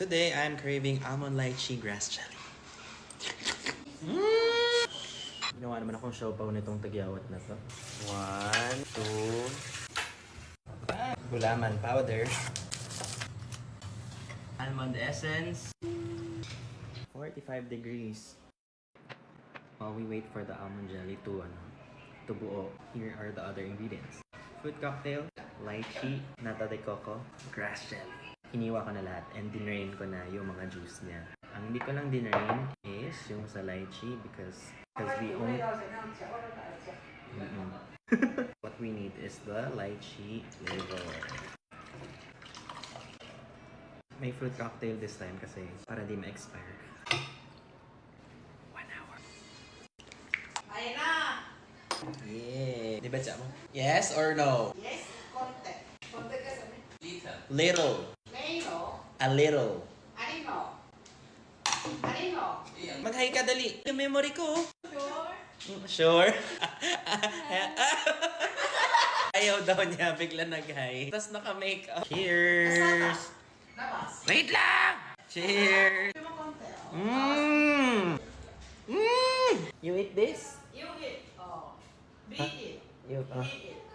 Today, I'm craving almond lychee grass jelly. Ginawa naman akong siopaw nitong tagyawat na to. 1, 2, gulaman powder, almond essence, 45 degrees. While we wait for the almond jelly to buo, here are the other ingredients. Fruit cocktail, lychee, nata de coco, grass jelly. Hiniwa ko na lahat and dinrain ko na yung mga juice niya. Ang hindi ko lang dinrain is yung sa lychee because we only... What we need is the lychee flavor. May fruit cocktail this time kasi para di ma-expire. 1 hour. Ayan na! Yeah. Di ba siya mo? Yes or no? Yes, konti. Konti ka sabi. Little. Mayo. A little. Anino. Anino. Mag-hi ka dali. Yung memory ko. Sure. Sure? Ayaw daw niya, bigla nag-hi. Tapos naka-makeup. Cheers! Labas. Wait lang! Cheers! Ito mo konti. You eat this? You eat. Oh. Beat it. You, Beat it.